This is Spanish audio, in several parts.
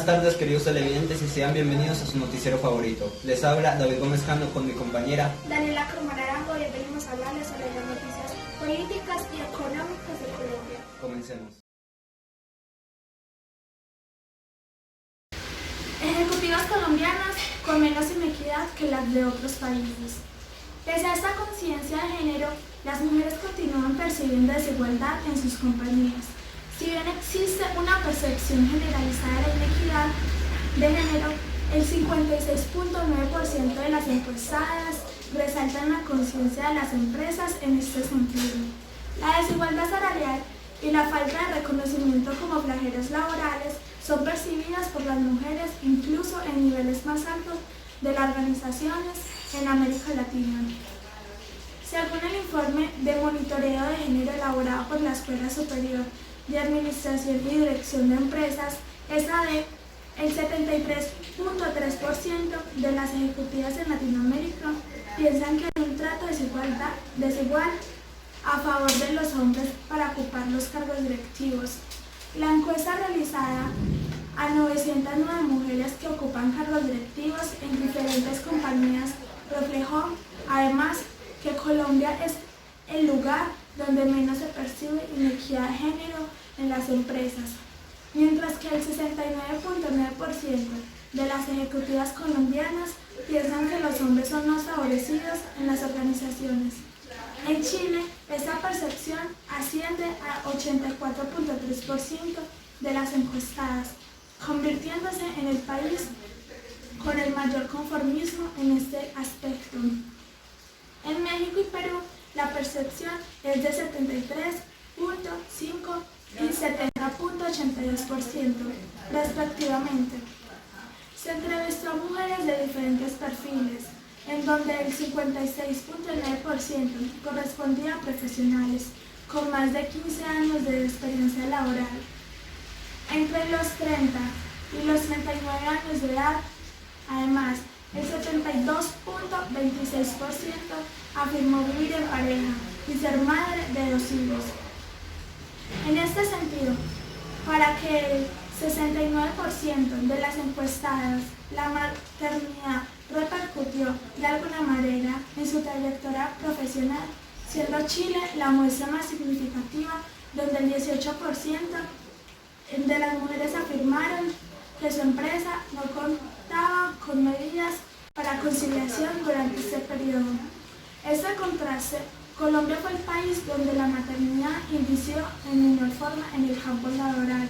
Buenas tardes, queridos televidentes, y sean bienvenidos a su noticiero favorito. Les habla David Gómez Cano con mi compañera Daniela Cromararango, y venimos a hablarles sobre las noticias políticas y económicas de Colombia. Comencemos. Ejecutivas colombianas con menos inequidad que las de otros países. Pese a esta conciencia de género, las mujeres continúan percibiendo desigualdad en sus compañías. Si bien existe una percepción generalizada de la inequidad de género, el 56.9% de las encuestadas resaltan la conciencia de las empresas en este sentido. La desigualdad salarial y la falta de reconocimiento como flagelos laborales son percibidas por las mujeres incluso en niveles más altos de las organizaciones en América Latina. Según el informe de monitoreo de género elaborado por la Escuela Superior de Administración y Dirección de Empresas, ESADE, el 73.3% de las ejecutivas en Latinoamérica piensan que hay un trato desigual a favor de los hombres para ocupar los cargos directivos. La encuesta realizada a 909 mujeres que ocupan cargos directivos en diferentes compañías reflejó, además, que Colombia es el lugar donde menos se percibe inequidad de género en las empresas, mientras que el 69.9% de las ejecutivas colombianas piensan que los hombres son más favorecidos en las organizaciones. En Chile, esta percepción asciende a 84.3% de las encuestadas, convirtiéndose en el país con el mayor conformismo en este aspecto. En México y Perú, la percepción es de 73.5% y 70.82%, respectivamente. Se entrevistó a mujeres de diferentes perfiles, en donde el 56.9% correspondía a profesionales con más de 15 años de experiencia laboral. Entre los 30 y los 39 años de edad, además, el 72.26% afirmó vivir en pareja y ser madre de 2 hijos. En este sentido, para que el 69% de las encuestadas la maternidad repercutió de alguna manera en su trayectoria profesional, siendo Chile la muestra más significativa, donde el 18% de las mujeres afirmaron que su empresa no contaba con medidas para conciliación durante este periodo. Este contraste, Colombia fue el país donde la maternidad inició en menor forma en el campo laboral.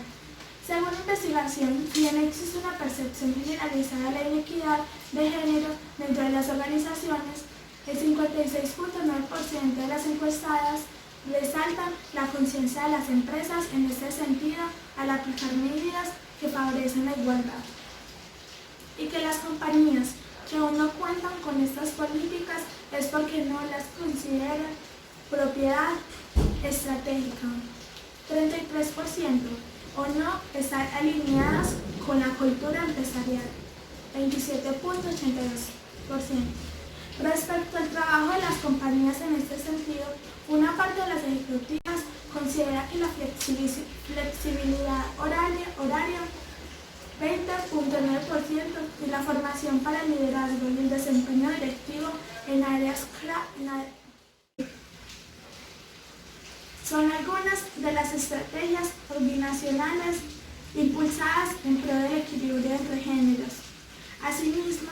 Según la investigación, si bien existe una percepción generalizada de la inequidad de género dentro de las organizaciones, el 56.9% de las encuestadas resaltan la conciencia de las empresas en este sentido al aplicar medidas que favorecen la igualdad, y que las compañías que aún no cuentan con estas políticas es porque no las consideran propiedad estratégica. 33% o no están alineadas con la cultura empresarial. 27.82%. Respecto al trabajo de las compañías en este sentido, una parte de las ejecutivas considera que la flexibilidad horaria 20.9% y la formación para el liderazgo y el desempeño directivo en áreas son algunas de las estrategias organizacionales impulsadas en pro del equilibrio entre géneros. Asimismo,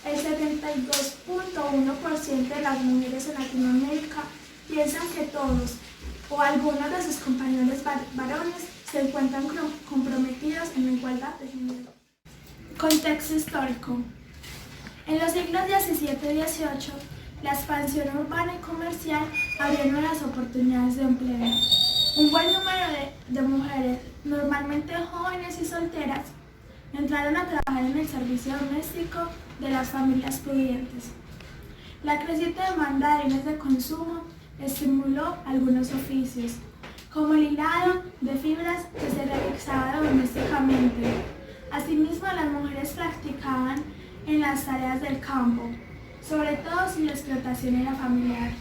el 72.1% de las mujeres en Latinoamérica piensan que todos o algunos de sus compañeros varones se encuentran comprometidos en la igualdad de género. Contexto histórico. En los siglos XVII y XVIII, la expansión urbana y comercial abrió nuevas oportunidades de empleo. Un buen número de mujeres, normalmente jóvenes y solteras, entraron a trabajar en el servicio doméstico de las familias pudientes. La creciente demanda de bienes de consumo estimuló algunos oficios, como el hilado de fibras que se realizaba domésticamente. Asimismo, las mujeres practicaban en las tareas del campo, sobre todo si la explotación era familiar.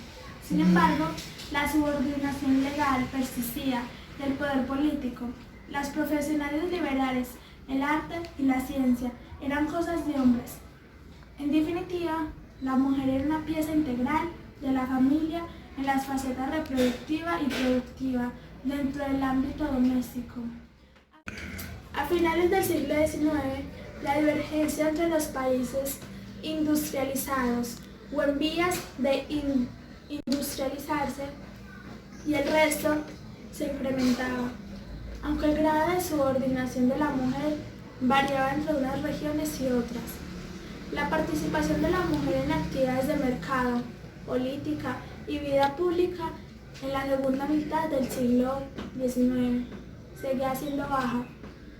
Sin embargo, la subordinación legal persistía del poder político. Las profesionales liberales el arte y la ciencia eran cosas de hombres. En definitiva, la mujer era una pieza integral de la familia en las facetas reproductiva y productiva dentro del ámbito doméstico. A finales del siglo XIX, la divergencia entre los países industrializados o en vías de industrializarse y el resto se incrementaba, aunque el grado de subordinación de la mujer variaba entre unas regiones y otras. La participación de la mujer en actividades de mercado, política y vida pública en la segunda mitad del siglo XIX seguía siendo baja.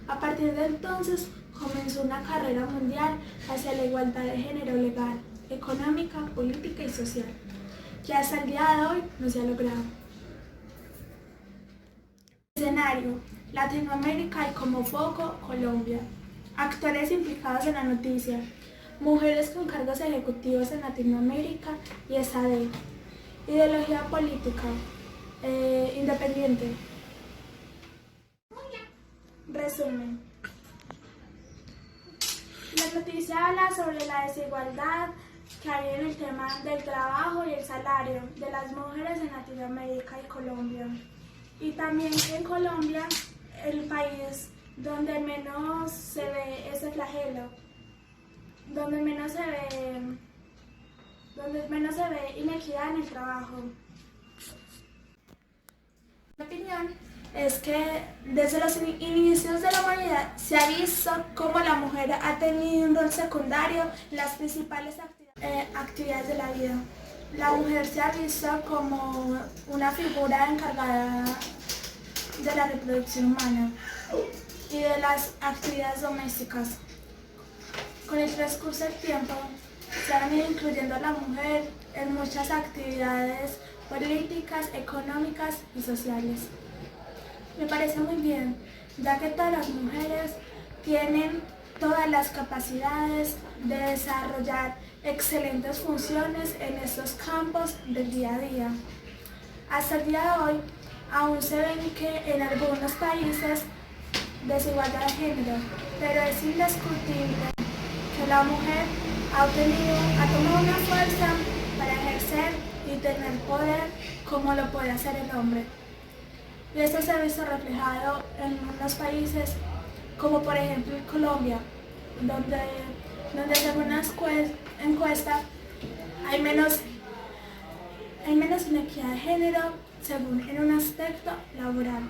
A partir de entonces comenzó una carrera mundial hacia la igualdad de género legal, económica, política y social, que hasta el día de hoy no se ha logrado. Escenario: Latinoamérica y como foco, Colombia. Actores implicados en la noticia: mujeres con cargos ejecutivos en Latinoamérica y SAD. Ideología política: independiente. Resumen: la noticia habla sobre la desigualdad que hay en el tema del trabajo y el salario de las mujeres en Latinoamérica y Colombia. Y también que en Colombia, el país donde menos se ve ese flagelo, donde menos se ve inequidad en el trabajo. Mi opinión es que desde los inicios de la humanidad se ha visto cómo la mujer ha tenido un rol secundario en las principales actividades de la vida. La mujer se ha visto como una figura encargada de la reproducción humana y de las actividades domésticas. Con el transcurso del tiempo se ha venido incluyendo a la mujer en muchas actividades políticas, económicas y sociales. Me parece muy bien, ya que todas las mujeres tienen todas las capacidades de desarrollar excelentes funciones en estos campos del día a día. Hasta el día de hoy, aún se ven que en algunos países desigualdad de género, pero es indiscutible que la mujer ha tomado una fuerza para ejercer y tener poder como lo puede hacer el hombre. Y esto se ha visto reflejado en unos países como por ejemplo en Colombia, donde según una encuesta hay menos inequidad de género según en un aspecto laboral,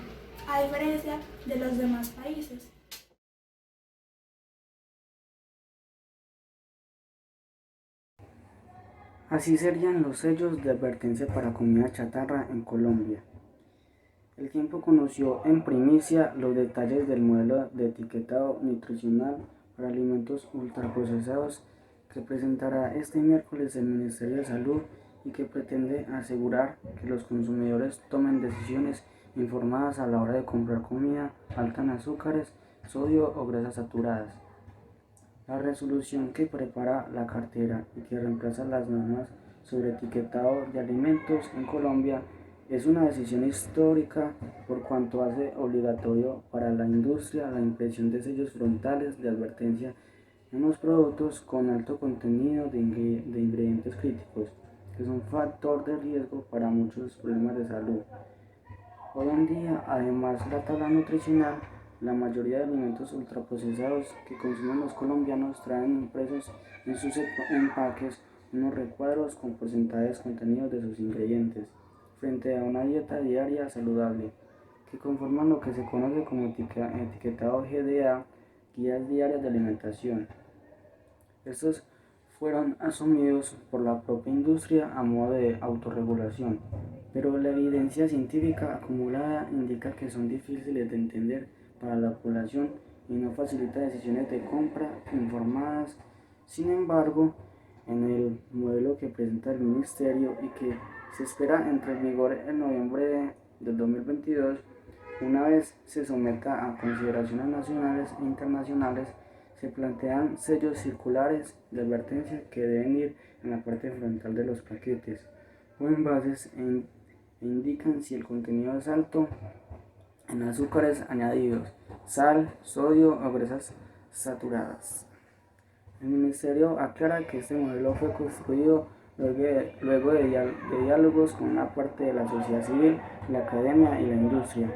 a diferencia de los demás países. Así serían los sellos de advertencia para comida chatarra en Colombia. El Tiempo conoció en primicia los detalles del modelo de etiquetado nutricional para alimentos ultraprocesados que presentará este miércoles el Ministerio de Salud y que pretende asegurar que los consumidores tomen decisiones informadas a la hora de comprar comida alta en azúcares, sodio o grasas saturadas. La resolución que prepara la cartera y que reemplaza las normas sobre etiquetado de alimentos en Colombia es una decisión histórica por cuanto hace obligatorio para la industria la impresión de sellos frontales de advertencia en los productos con alto contenido de ingredientes críticos, que son factor de riesgo para muchos problemas de salud. Hoy en día, además, la tabla nutricional, la mayoría de alimentos ultraprocesados que consumen los colombianos traen impresos en sus empaques unos recuadros con porcentajes contenidos de sus ingredientes, frente a una dieta diaria saludable, que conforman lo que se conoce como etiquetado GDA, Guías Diarias de Alimentación. Estos fueron asumidos por la propia industria a modo de autorregulación, pero la evidencia científica acumulada indica que son difíciles de entender para la población y no facilita decisiones de compra informadas. Sin embargo, en el modelo que presenta el Ministerio y que se espera entre en vigor en noviembre del 2022, una vez se someta a consideraciones nacionales e internacionales, se plantean sellos circulares de advertencia que deben ir en la parte frontal de los paquetes o envases e indican si el contenido es alto en azúcares añadidos, sal, sodio o grasas saturadas. El ministerio aclara que este modelo fue construido luego de diálogos con una parte de la sociedad civil, la academia y la industria.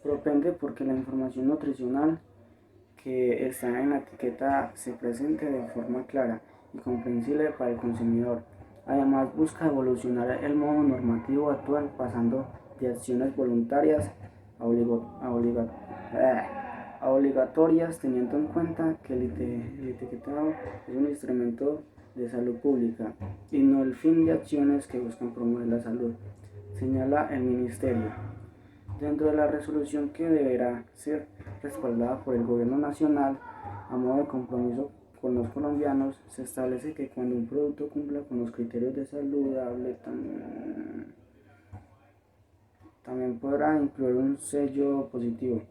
Propende porque la información nutricional que está en la etiqueta se presente de forma clara y comprensible para el consumidor. Además, busca evolucionar el modo normativo actual pasando de acciones voluntarias a obligatorias, teniendo en cuenta que el etiquetado es un instrumento de salud pública y no el fin de acciones que buscan promover la salud, señala el Ministerio. Dentro de la resolución que deberá ser respaldada por el Gobierno Nacional a modo de compromiso con los colombianos, se establece que cuando un producto cumpla con los criterios de saludable también podrá incluir un sello positivo.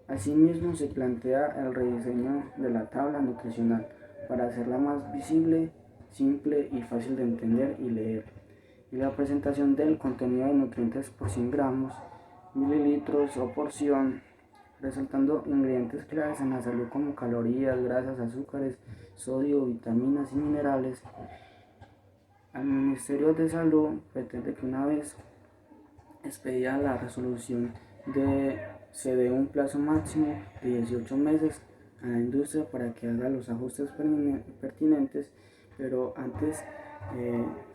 Asimismo, se plantea el rediseño de la tabla nutricional para hacerla más visible, simple y fácil de entender y leer, y la presentación del contenido de nutrientes por 100 gramos, mililitros o porción, resaltando ingredientes claves en la salud como calorías, grasas, azúcares, sodio, vitaminas y minerales. El Ministerio de Salud pretende que una vez expedida la resolución se dé un plazo máximo de 18 meses a la industria para que haga los ajustes pertinentes, pero antes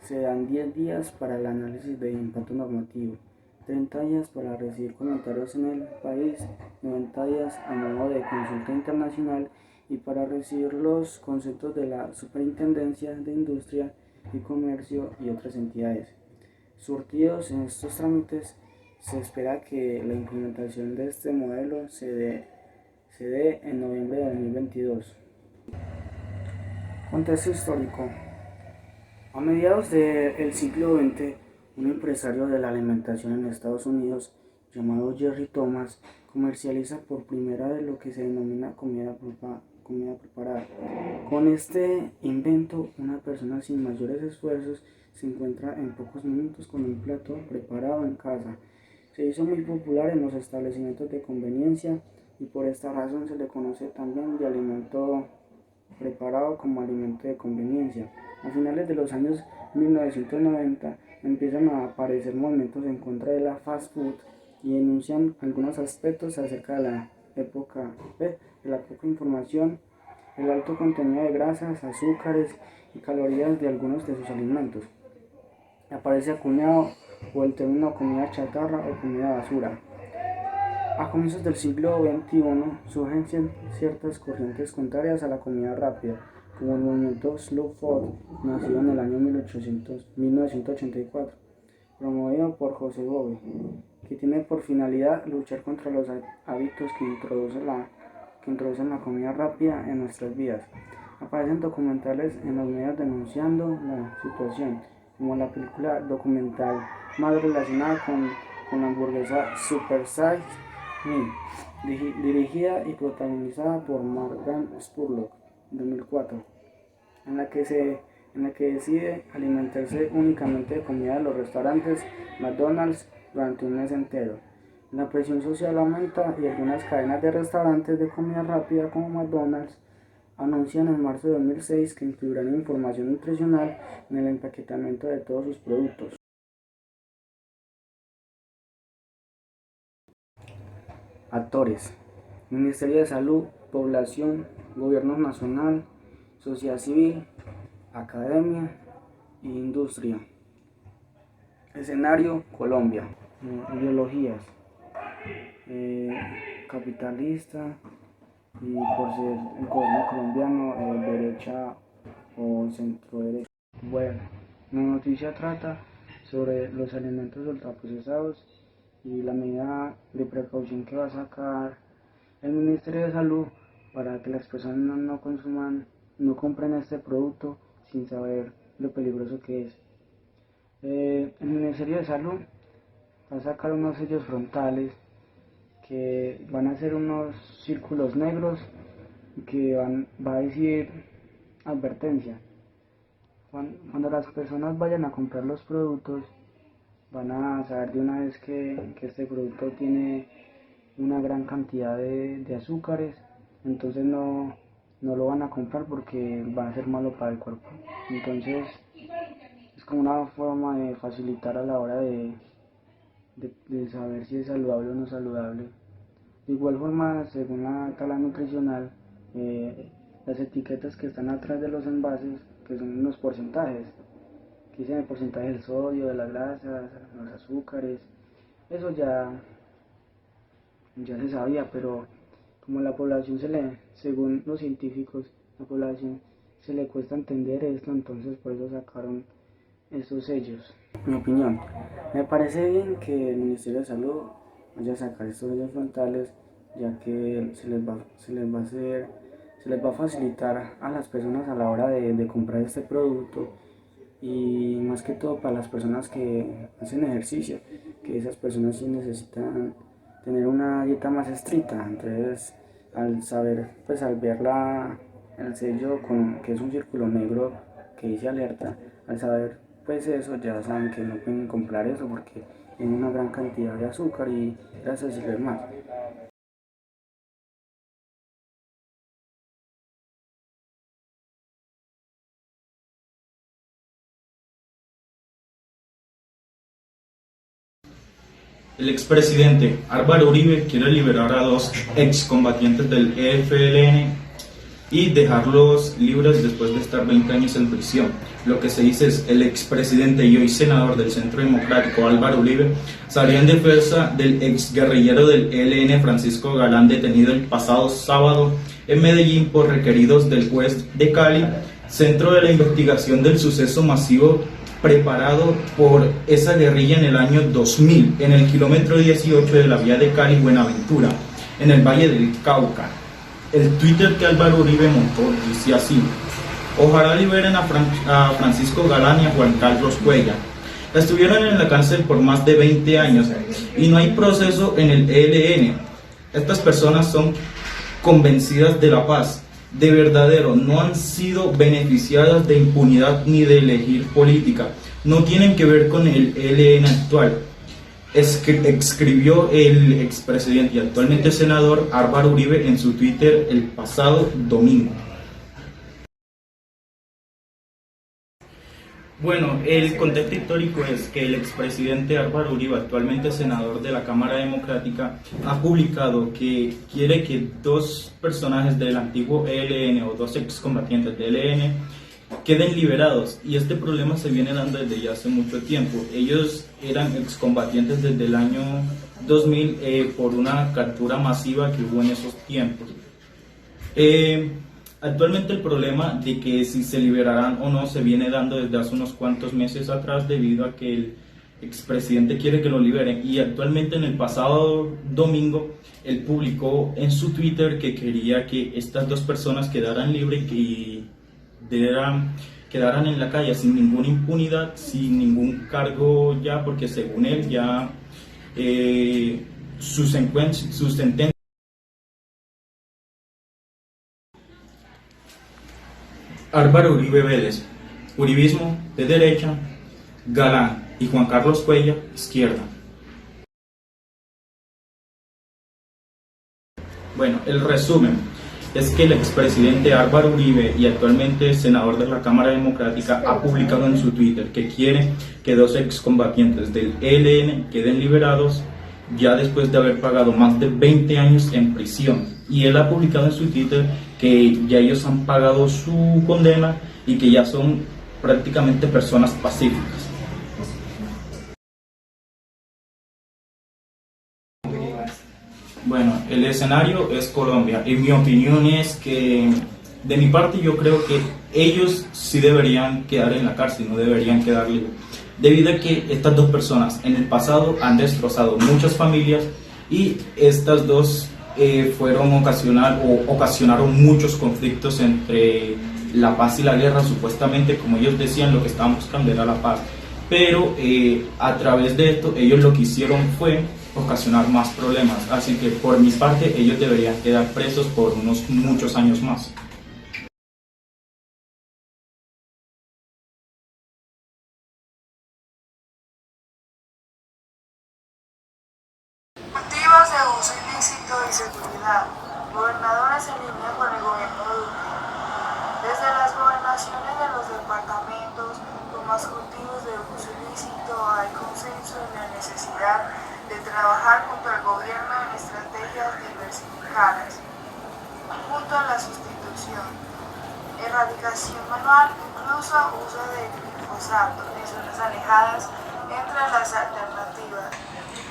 se dan 10 días para el análisis de impacto normativo, 30 días para recibir comentarios en el país, 90 días a modo de consulta internacional y para recibir los conceptos de la Superintendencia de Industria y Comercio y otras entidades. Surtidos en estos trámites, se espera que la implementación de este modelo se dé en noviembre de 2022. Contexto histórico. A mediados del siglo XX, un empresario de la alimentación en Estados Unidos, llamado Jerry Thomas, comercializa por primera vez lo que se denomina comida preparada. Con este invento, una persona sin mayores esfuerzos se encuentra en pocos minutos con un plato preparado en casa. Se hizo muy popular en los establecimientos de conveniencia y por esta razón se le conoce también de alimento preparado como alimento de conveniencia. A finales de los años 1990 empiezan a aparecer movimientos en contra de la fast food y denuncian algunos aspectos acerca de la poca información, el alto contenido de grasas, azúcares y calorías de algunos de sus alimentos. Aparece acuñado o el término comida chatarra o comida basura. A comienzos del siglo XXI surgen ciertas corrientes contrarias a la comida rápida, como el movimiento Slow Food, nacido en el año 1984, promovido por José Bové, que tiene por finalidad luchar contra los hábitos que introducen la comida rápida en nuestras vidas. Aparecen documentales en los medios denunciando la situación, como la película documental más relacionada con la hamburguesa Super Size Me, dirigida y protagonizada por Morgan Spurlock, 2004, en la que decide alimentarse únicamente de comida de los restaurantes McDonald's durante un mes entero. La presión social aumenta y algunas cadenas de restaurantes de comida rápida como McDonald's anuncian en marzo de 2006 que incluirán información nutricional en el empaquetamiento de todos sus productos. Actores: Ministerio de Salud, Población, Gobierno Nacional, Sociedad Civil, Academia e Industria. Escenario: Colombia. Ideologías: capitalista y por ser el gobierno colombiano derecha o centro derecha. Bueno, la noticia trata sobre los alimentos ultraprocesados y la medida de precaución que va a sacar el Ministerio de Salud para que las personas no compren este producto sin saber lo peligroso que es. El Ministerio de Salud va a sacar unos sellos frontales que van a ser unos círculos negros que va a decir advertencia. Cuando las personas vayan a comprar los productos, van a saber de una vez que este producto tiene una gran cantidad de azúcares, entonces no lo van a comprar porque va a ser malo para el cuerpo. Entonces es como una forma de facilitar a la hora de saber si es saludable o no saludable. De igual forma, según la tabla nutricional, las etiquetas que están atrás de los envases, que son unos porcentajes, que dicen el porcentaje del sodio, de las grasas, los azúcares, eso ya se sabía, pero como la población según los científicos, la población se le cuesta entender esto, entonces por eso sacaron estos sellos. Mi opinión, me parece bien que el Ministerio de Salud vaya a sacar estos sellos frontales, ya que se les va a facilitar a las personas a la hora de comprar este producto, y más que todo para las personas que hacen ejercicio, que esas personas sí necesitan tener una dieta más estricta. Entonces, al saber, pues al ver el sello que es un círculo negro que dice alerta, al saber pues eso, ya saben que no pueden comprar eso porque tiene una gran cantidad de azúcar y grasas y demás. El expresidente Álvaro Uribe quiere liberar a dos excombatientes del EFLN y dejarlos libres después de estar 20 años en prisión. Lo que se dice es el expresidente y hoy senador del Centro Democrático Álvaro Uribe salió en defensa del exguerrillero del ELN Francisco Galán, detenido el pasado sábado en Medellín por requeridos del juez de Cali, centro de la investigación del suceso masivo preparado por esa guerrilla en el año 2000, en el kilómetro 18 de la vía de Cali-Buenaventura, en el Valle del Cauca. El Twitter que Álvaro Uribe montó dice así: ojalá liberen a Francisco Galán y a Juan Carlos Cuellar. Estuvieron en la cárcel por más de 20 años y no hay proceso en el ELN. Estas personas son convencidas de la paz, de verdadero, no han sido beneficiadas de impunidad ni de elegir política, no tienen que ver con el ELN actual. Escribió el expresidente y actualmente senador Álvaro Uribe en su Twitter el pasado domingo. Bueno, el contexto histórico es que el expresidente Álvaro Uribe, actualmente senador de la Cámara Democrática, ha publicado que quiere que dos personajes del antiguo ELN o dos excombatientes del ELN queden liberados, y este problema se viene dando desde ya hace mucho tiempo. Ellos eran excombatientes desde el año 2000 por una captura masiva que hubo en esos tiempos. Actualmente el problema de que si se liberarán o no se viene dando desde hace unos cuantos meses atrás, debido a que el expresidente quiere que lo liberen, y actualmente en el pasado domingo él publicó en su Twitter que quería que estas dos personas quedaran libres y quedaran en la calle sin ninguna impunidad, sin ningún cargo ya, porque según él ya su sentencia. Álvaro Uribe Vélez, uribismo de derecha, Galán y Juan Carlos Cuellar, izquierda. Bueno, el resumen es que el expresidente Álvaro Uribe y actualmente senador de la Cámara Democrática ha publicado en su Twitter que quiere que dos excombatientes del ELN queden liberados ya después de haber pagado más de 20 años en prisión. Y él ha publicado en su Twitter que ya ellos han pagado su condena y que ya son prácticamente personas pacíficas. Bueno, el escenario es Colombia y mi opinión es que, de mi parte, yo creo que ellos sí deberían quedar en la cárcel, no deberían quedar libres, debido a que estas dos personas en el pasado han destrozado muchas familias, y estas dos ocasionaron muchos conflictos entre la paz y la guerra. Supuestamente, como ellos decían, lo que estaban buscando era la paz, pero a través de esto ellos lo que hicieron fue ocasionar más problemas, así que por mi parte ellos deberían quedar presos por unos muchos años más. cultivos de uso ilícito y seguridad. Gobernadores en línea con el gobierno de Duque. Desde las gobernaciones de los departamentos con más cultivos de uso ilícito hay consenso en la necesidad de trabajar junto al gobierno en estrategias diversificadas. Junto a la sustitución, erradicación manual, incluso uso de glifosato en zonas alejadas entre las alternativas.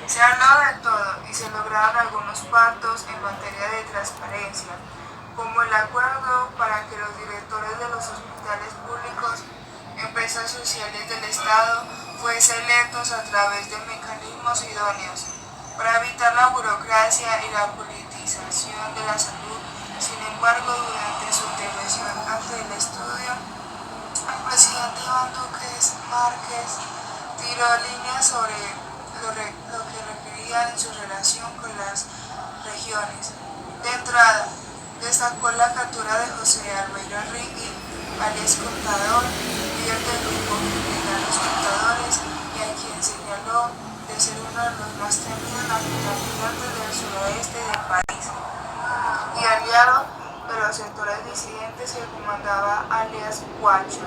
Se habló de todo y se lograron algunos pactos en materia de transparencia, como el acuerdo para que los directores de los hospitales públicos, empresas sociales del Estado, fuesen electos a través de mecanismos idóneos para evitar la burocracia y la politización de la salud. Sin embargo, durante su intervención ante el estudio, el presidente Iván Duque Márquez tiró líneas sobre lo que requería en su relación con las regiones. De entrada, destacó la captura de José Albeiro Enrique, alias Contador, líder del grupo criminal Los Contadores, y a quien señaló de ser uno de los más temidos narcotraficantes del suroeste del país, y aliado de los sectores disidentes que comandaba alias Guacho.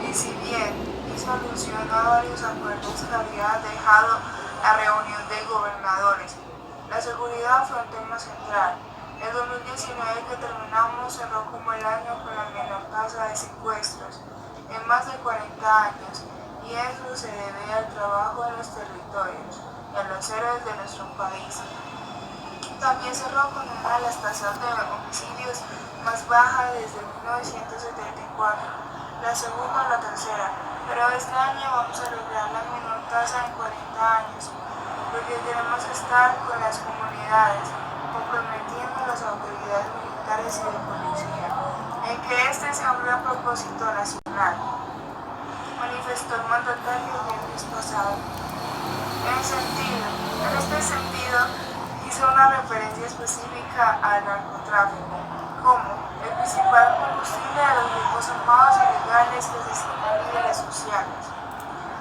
Y si bien hizo alusión a varios acuerdos que había dejado la reunión de gobernadores, la seguridad fue un tema central. El 2019 que terminamos cerró como el año con la menor tasa de secuestros en más de 40 años, y eso se debe al trabajo de los territorios y a los héroes de nuestro país. También cerró con una de las tasas de homicidios más bajas desde 1974, la segunda o la tercera, pero este año vamos a lograr la menor tasa en 40 años, porque queremos estar con las comunidades, comprometiendo a las autoridades militares y de policía, en que este sea un gran propósito nacional, manifestó el mandatario el viernes pasado. En este sentido, hizo una referencia específica al narcotráfico como el principal combustible de los grupos armados ilegales que asesinan líderes sociales.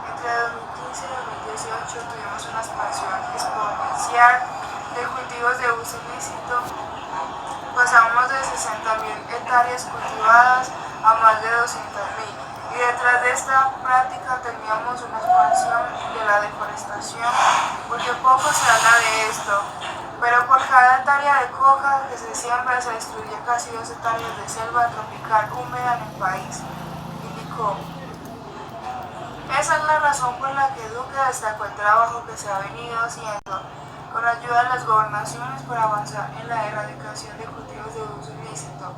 Entre 2015 y 2018 tuvimos una expansión exponencial de cultivos de uso ilícito. Pasamos de 60.000 hectáreas cultivadas a más de 200.000. Y detrás de esta práctica teníamos una expansión de la deforestación, porque poco se habla de esto, pero por cada hectárea de coca que se siembra se destruye casi 2 hectáreas de selva tropical húmeda en el país, indicó. Esa es la razón por la que Duque destacó el trabajo que se ha venido haciendo con ayuda de las gobernaciones para avanzar en la erradicación de cultivos de uso ilícito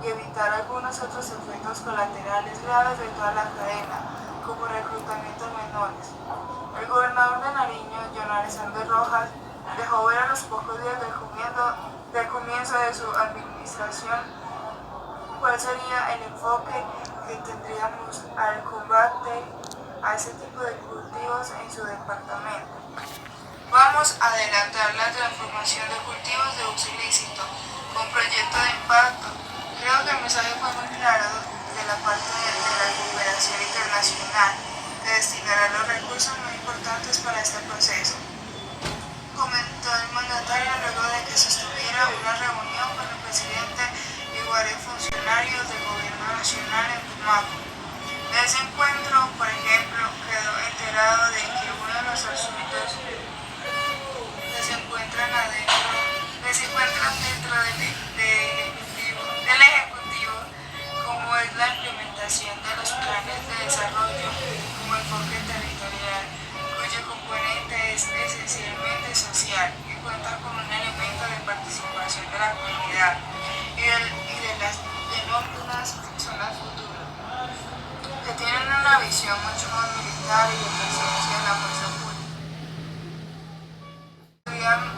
y evitar algunos otros efectos colaterales graves de toda la cadena, como reclutamiento de menores. El gobernador de Nariño, John Alexander Rojas, dejó ver a los pocos días del comienzo de su administración cuál sería el enfoque que tendríamos al combate a ese tipo de cultivos en su departamento. Vamos a adelantar la transformación de cultivos de uso ilícito con proyecto de impacto. Creo que el mensaje fue muy claro de la parte de la cooperación internacional, que destinará los recursos muy importantes para este proceso, comentó el mandatario luego de que sostuviera una reunión con el presidente y varios funcionarios del gobierno nacional en Tumaco. De ese encuentro, por ejemplo, quedó enterado de que uno de los asuntos que se encuentran dentro del Ejecutivo, como es la implementación de los planes de desarrollo como enfoque territorial, cuyo componente es esencialmente social y cuenta con un elemento de participación de la comunidad y de las denominadas zonas futuras, que tienen una visión mucho más militar y de presencia de la fuerza pública.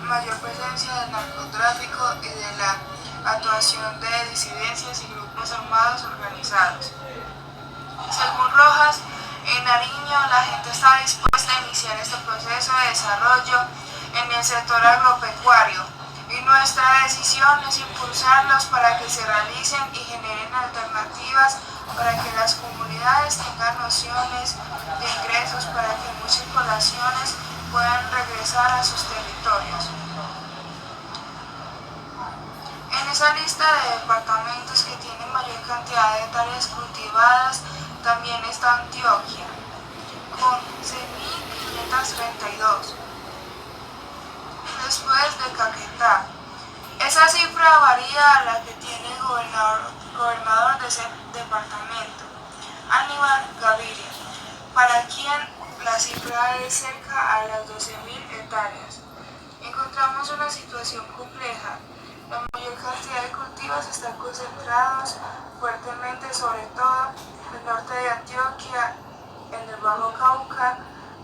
Mayor presencia del narcotráfico y de la actuación de disidencias y grupos armados organizados. Según Rojas, en Nariño la gente está dispuesta a iniciar este proceso de desarrollo en el sector agropecuario y nuestra decisión es impulsarlos para que se realicen y generen alternativas para que las comunidades tengan nociones de ingresos para que muchas poblaciones puedan regresar a sus territorios. Esa lista de departamentos que tienen mayor cantidad de hectáreas cultivadas también está Antioquia, con 6.532. Después de Caquetá. Esa cifra varía a la que tiene el gobernador de ese departamento, Aníbal Gaviria, para quien la cifra es cerca a las 12.000 hectáreas. Encontramos una situación compleja. La mayor cantidad de cultivos están concentrados fuertemente, sobre todo en el norte de Antioquia, en el Bajo Cauca,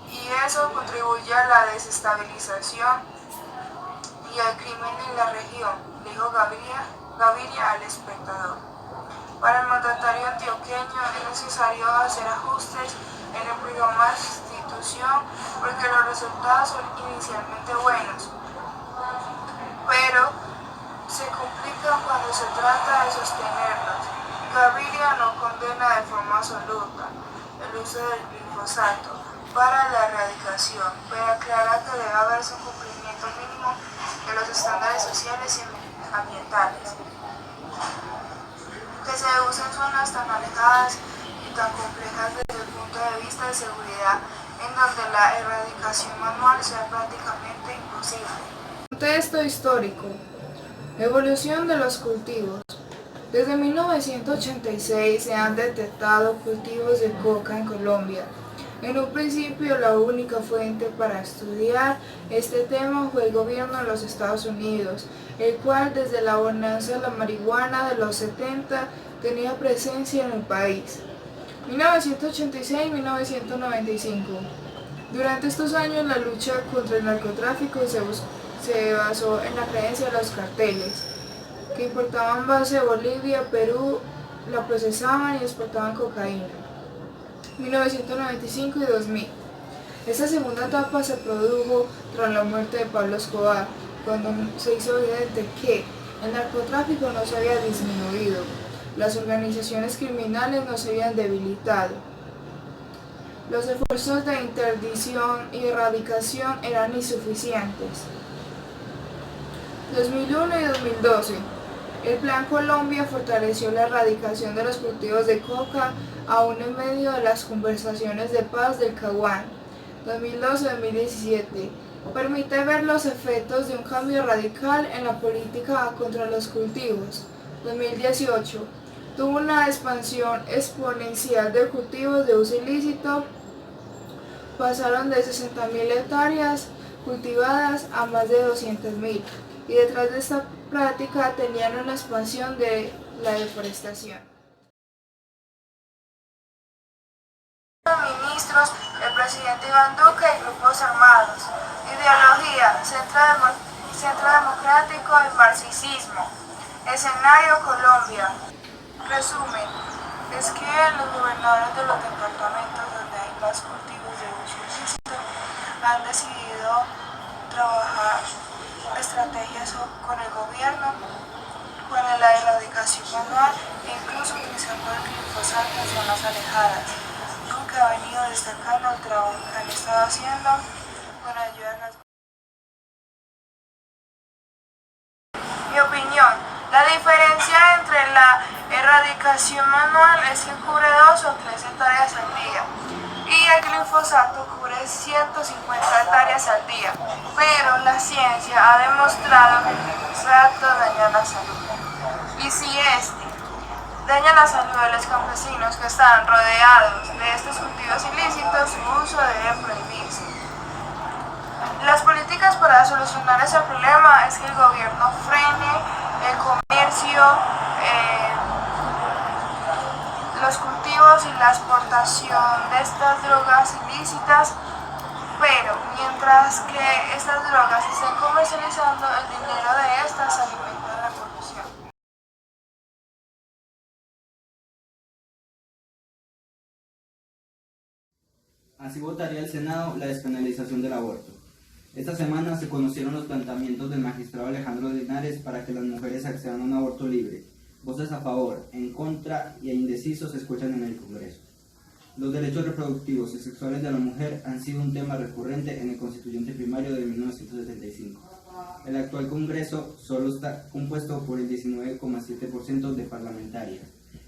y eso contribuye a la desestabilización y al crimen en la región, dijo Gaviria al Espectador. Para el mandatario antioqueño es necesario hacer ajustes en el programa de sustitución porque los resultados son inicialmente buenos, pero se complican cuando se trata de sostenerlos. Gaviria no condena de forma absoluta el uso del glifosato para la erradicación, pero aclara que debe haberse un cumplimiento mínimo de los estándares sociales y ambientales, que se usen zonas tan alejadas y tan complejas desde el punto de vista de seguridad, en donde la erradicación manual sea prácticamente imposible. Contexto histórico. Evolución de los cultivos. Desde 1986 se han detectado cultivos de coca en Colombia. En un principio, la única fuente para estudiar este tema fue el gobierno de los Estados Unidos, el cual desde la bonanza de la marihuana de los 70 tenía presencia en el país. 1986-1995. Durante estos años la lucha contra el narcotráfico se basó en la creencia de los carteles, que importaban base de Bolivia, Perú, la procesaban y exportaban cocaína. 1995 y 2000. Esta segunda etapa se produjo tras la muerte de Pablo Escobar, cuando se hizo evidente que el narcotráfico no se había disminuido, las organizaciones criminales no se habían debilitado. Los esfuerzos de interdicción y erradicación eran insuficientes. 2001 y 2012. El Plan Colombia fortaleció la erradicación de los cultivos de coca aún en medio de las conversaciones de paz del Caguán. 2012-2017. Permite ver los efectos de un cambio radical en la política contra los cultivos. 2018. Tuvo una expansión exponencial de cultivos de uso ilícito. Pasaron de 60.000 hectáreas cultivadas a más de 200.000. Y detrás de esta práctica tenían una expansión de la deforestación. Ministros, el presidente Iván Duque y grupos armados. Ideología, centro democrático y marxismo. Escenario Colombia. Resumen, es que los gobernadores de los departamentos donde hay más cultivos de uso ilícito han decidido trabajar estrategias con el gobierno para la erradicación manual e incluso utilizando el glifosato en zonas alejadas. Duque ha venido destacando el trabajo que han estado haciendo con ayuda de las... Mi opinión, la diferencia entre la erradicación manual es que cubre 2 o 3 hectáreas al día y el glifosato cubre 150 hectáreas al día, pero la ciencia ha demostrado que el glifosato daña la salud. Y si este daña la salud de los campesinos que están rodeados de estos cultivos ilícitos, su uso debe prohibirse. Las políticas para solucionar ese problema es que el gobierno frene el comercio, los cultivos y la exportación de estas drogas ilícitas, pero mientras que estas drogas se estén comercializando, el dinero de estas alimenta la corrupción. Así votaría el Senado la despenalización del aborto. Esta semana se conocieron los planteamientos del magistrado Alejandro Linares para que las mujeres accedan a un aborto libre. Voces a favor, en contra y indecisos se escuchan en el Congreso. Los derechos reproductivos y sexuales de la mujer han sido un tema recurrente en el Constituyente Primario de 1975. El actual Congreso solo está compuesto por el 19,7% de parlamentarias.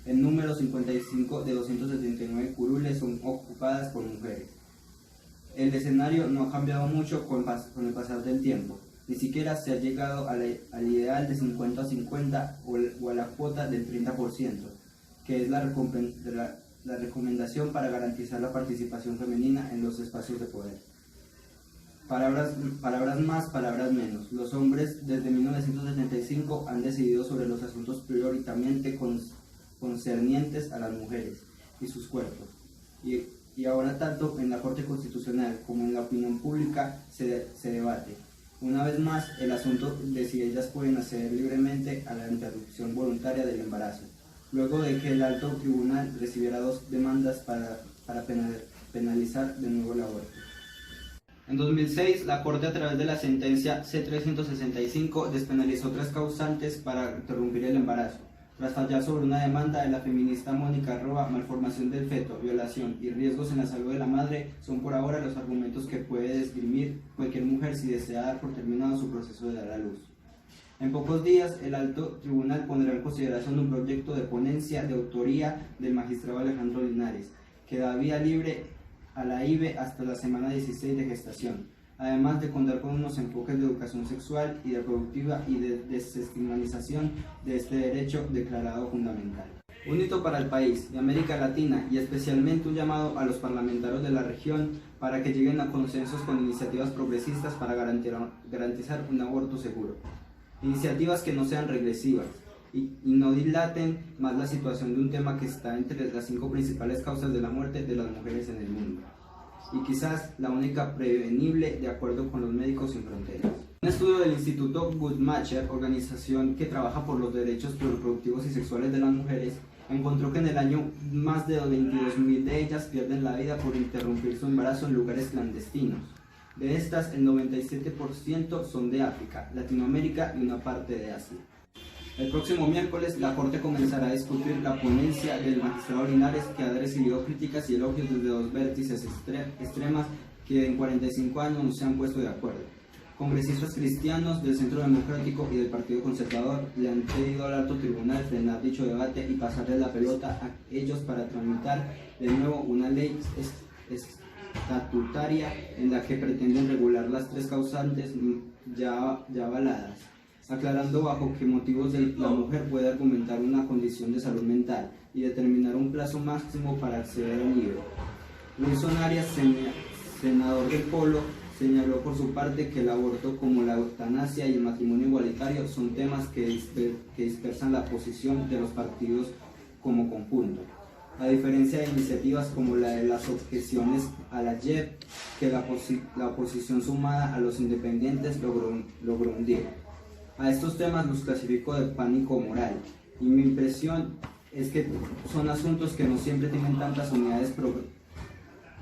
En número, 55 de 279 curules son ocupadas por mujeres. El escenario no ha cambiado mucho con el pasar del tiempo. Ni siquiera se ha llegado al ideal de 50-50 o a la cuota del 30%, que es la recomendación para garantizar la participación femenina en los espacios de poder. Palabras más, palabras menos. Los hombres desde 1975 han decidido sobre los asuntos prioritariamente concernientes a las mujeres y sus cuerpos. Y ahora tanto en la Corte Constitucional como en la opinión pública se debate. Una vez más, el asunto de si ellas pueden acceder libremente a la interrupción voluntaria del embarazo, luego de que el alto tribunal recibiera 2 demandas para penalizar de nuevo el aborto. En 2006, la Corte, a través de la sentencia C-365, despenalizó 3 causantes para interrumpir el embarazo. Tras fallar sobre una demanda de la feminista Mónica Roa, malformación del feto, violación y riesgos en la salud de la madre son por ahora los argumentos que puede esgrimir cualquier mujer si desea dar por terminado su proceso de dar a luz. En pocos días, el alto tribunal pondrá en consideración un proyecto de ponencia de autoría del magistrado Alejandro Linares, que da vía libre a la IVE hasta la semana 16 de gestación, además de contar con unos enfoques de educación sexual y reproductiva y de desestigmatización de este derecho declarado fundamental. Un hito para el país y América Latina, y especialmente un llamado a los parlamentarios de la región para que lleguen a consensos con iniciativas progresistas para garantizar un aborto seguro. Iniciativas que no sean regresivas y no dilaten más la situación de un tema que está entre las 5 principales causas de la muerte de las mujeres en el mundo, y quizás la única prevenible de acuerdo con los Médicos Sin Fronteras. Un estudio del Instituto Guttmacher, organización que trabaja por los derechos reproductivos y sexuales de las mujeres, encontró que en el año más de 22.000 de ellas pierden la vida por interrumpir su embarazo en lugares clandestinos. De estas, el 97% son de África, Latinoamérica y una parte de Asia. El próximo miércoles, la Corte comenzará a discutir la ponencia del magistrado Linares, que ha recibido críticas y elogios desde 2 vértices extremas que en 45 años no se han puesto de acuerdo. Congresistas cristianos del Centro Democrático y del Partido Conservador le han pedido al alto tribunal frenar dicho debate y pasarle la pelota a ellos para tramitar de nuevo una ley estatutaria en la que pretenden regular las 3 causantes ya avaladas, aclarando bajo qué motivos la mujer puede argumentar una condición de salud mental y determinar un plazo máximo para acceder al libro. Wilson Arias, senador del Polo, señaló por su parte que el aborto, como la eutanasia y el matrimonio igualitario, son temas que dispersan la posición de los partidos como conjunto, a diferencia de iniciativas como la de las objeciones a la JEP, que la oposición sumada a los independientes logró hundir. A estos temas los clasifico de pánico moral, y mi impresión es que son asuntos que no siempre tienen tantas unidades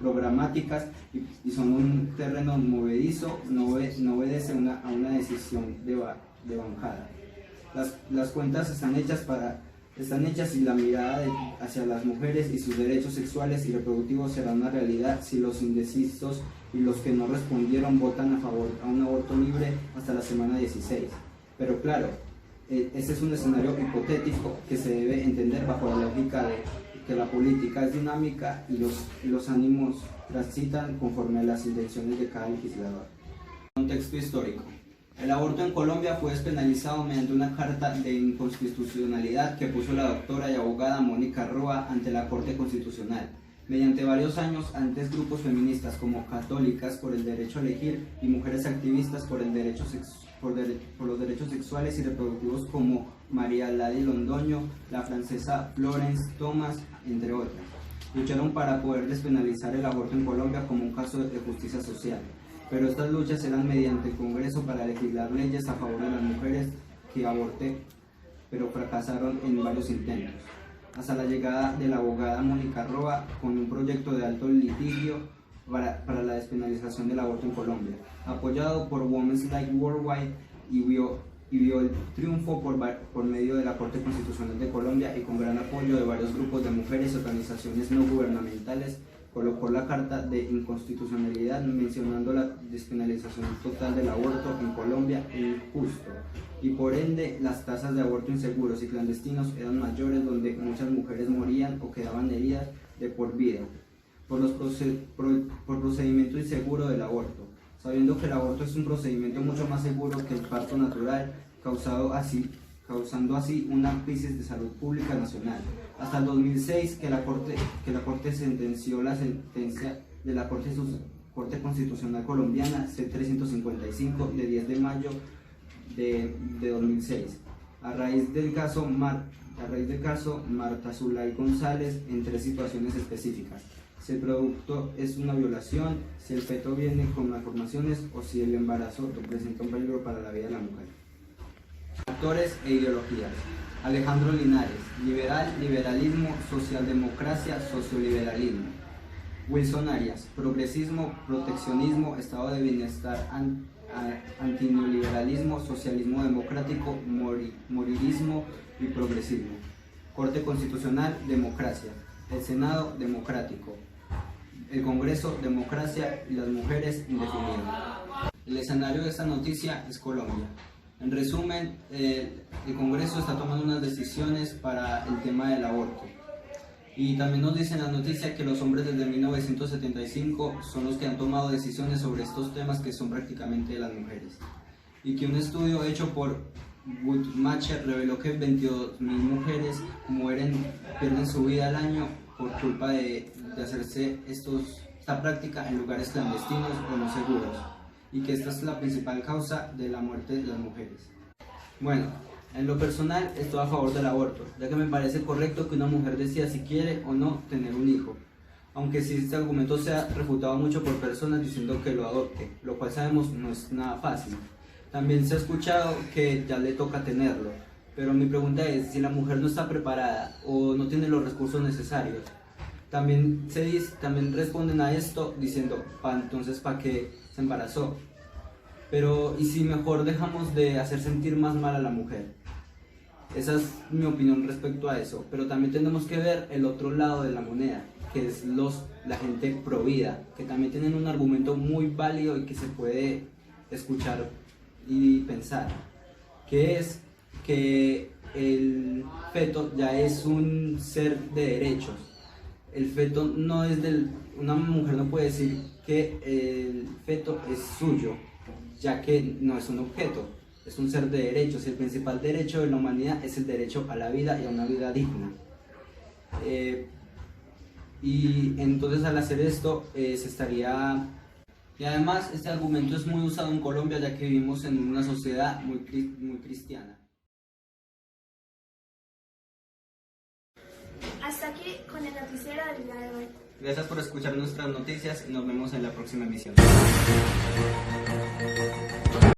programáticas y son un terreno movedizo, no obedece a una decisión de bancada. Las cuentas están hechas y la mirada hacia las mujeres y sus derechos sexuales y reproductivos será una realidad si los indecisos y los que no respondieron votan a favor a un aborto libre hasta la semana 16. Pero claro, este es un escenario hipotético que se debe entender bajo la lógica de que la política es dinámica y los ánimos transitan conforme a las intenciones de cada legislador. Contexto histórico. El aborto en Colombia fue despenalizado mediante una carta de inconstitucionalidad que puso la doctora y abogada Mónica Roa ante la Corte Constitucional. Mediante varios años, antes grupos feministas como Católicas por el Derecho a Elegir y mujeres activistas por los derechos sexuales y reproductivos como María Lady Londoño, la francesa Florence Thomas, entre otras, lucharon para poder despenalizar el aborto en Colombia como un caso de justicia social. Pero estas luchas eran mediante el Congreso para legislar leyes a favor de las mujeres que aborten, pero fracasaron en varios intentos, hasta la llegada de la abogada Mónica Roa con un proyecto de alto litigio para la despenalización del aborto en Colombia, apoyado por Women's Life Worldwide, y vio el triunfo por medio de la Corte Constitucional de Colombia y con gran apoyo de varios grupos de mujeres y organizaciones no gubernamentales colocó la Carta de Inconstitucionalidad mencionando la despenalización total del aborto en Colombia injusto, y por ende las tasas de aborto inseguros y clandestinos eran mayores, donde muchas mujeres morían o quedaban heridas de por vida por procedimiento inseguro del aborto, sabiendo que el aborto es un procedimiento mucho más seguro que el parto natural, causando así una crisis de salud pública nacional. Hasta el 2006 que la Corte sentenció la sentencia de la Corte Constitucional Colombiana C-355 de 10 de mayo de 2006. A raíz del caso Marta Zulay González en 3 situaciones específicas: si el producto es una violación, si el feto viene con malformaciones o si el embarazo representa un peligro para la vida de la mujer. Actores e ideologías. Alejandro Linares, liberalismo, socialdemocracia, socioliberalismo. Wilson Arias, progresismo, proteccionismo, estado de bienestar, antineoliberalismo, socialismo democrático, morirismo y progresismo. Corte Constitucional, democracia. El Senado, democrático. El Congreso, democracia, y las mujeres, indefinido. El escenario de esta noticia es Colombia. En resumen, el Congreso está tomando unas decisiones para el tema del aborto. Y también nos dice en la noticia que los hombres desde 1975 son los que han tomado decisiones sobre estos temas, que son prácticamente de las mujeres. Y que un estudio hecho por Guttmacher reveló que 22.000 mujeres pierden su vida al año por culpa de hacerse esta práctica en lugares clandestinos o no seguros, y que esta es la principal causa de la muerte de las mujeres. Bueno, en lo personal estoy a favor del aborto, ya que me parece correcto que una mujer decida si quiere o no tener un hijo, aunque si este argumento se ha refutado mucho por personas diciendo que lo adopte, lo cual sabemos no es nada fácil. También se ha escuchado que ya le toca tenerlo, pero mi pregunta es, si la mujer no está preparada o no tiene los recursos necesarios, también responden a esto diciendo, entonces ¿para qué se embarazó? Pero ¿y si mejor dejamos de hacer sentir más mal a la mujer? Esa es mi opinión respecto a eso, pero también tenemos que ver el otro lado de la moneda, que es la gente pro vida, que también tienen un argumento muy válido y que se puede escuchar y pensar, que es que el feto ya es un ser de derechos. El feto no es una mujer no puede decir que el feto es suyo, ya que no es un objeto, es un ser de derechos, y el principal derecho de la humanidad es el derecho a la vida y a una vida digna. Y entonces al hacer esto se estaría... Y además este argumento es muy usado en Colombia, ya que vivimos en una sociedad muy cristiana. Hasta aquí con el noticiero del día de hoy. Gracias por escuchar nuestras noticias y nos vemos en la próxima emisión.